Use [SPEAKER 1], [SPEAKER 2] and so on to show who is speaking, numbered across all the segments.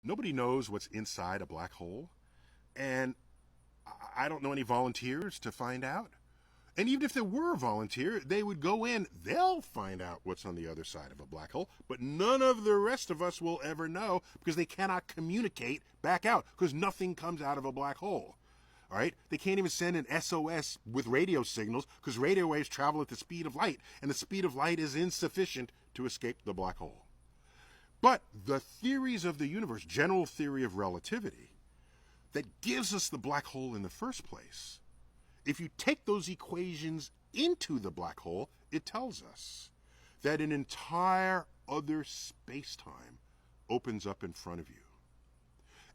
[SPEAKER 1] Nobody knows what's inside a black hole, and I don't know any volunteers to find out. And even if there were a volunteer, they would go in, they'll find out what's on the other side of a black hole, but none of the rest of us will ever know because they cannot communicate back out because nothing comes out of a black hole. All right? They can't even send an SOS with radio signals because radio waves travel at the speed of light, and the speed of light is insufficient to escape the black hole. But the theories of the universe, general theory of relativity, that gives us the black hole in the first place, if you take those equations into the black hole, it tells us that an entire other space-time opens up in front of you.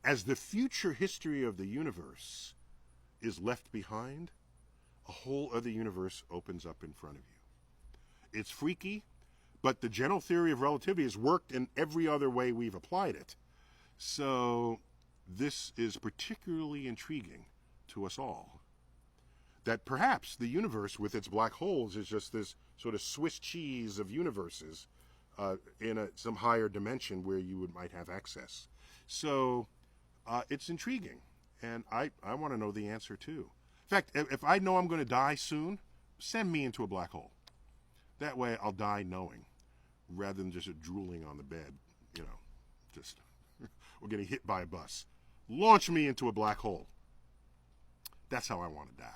[SPEAKER 1] As the future history of the universe is left behind, a whole other universe opens up in front of you. It's freaky, but the general theory of relativity has worked in every other way we've applied it. So this is particularly intriguing to us all. That perhaps the universe with its black holes is just this sort of Swiss cheese of universes in some higher dimension where you might have access. So it's intriguing, and I want to know the answer too. In fact, if I know I'm going to die soon, send me into a black hole. That way I'll die knowing, rather than just drooling on the bed, just or getting hit by a bus. Launch me into a black hole. That's how I want to die.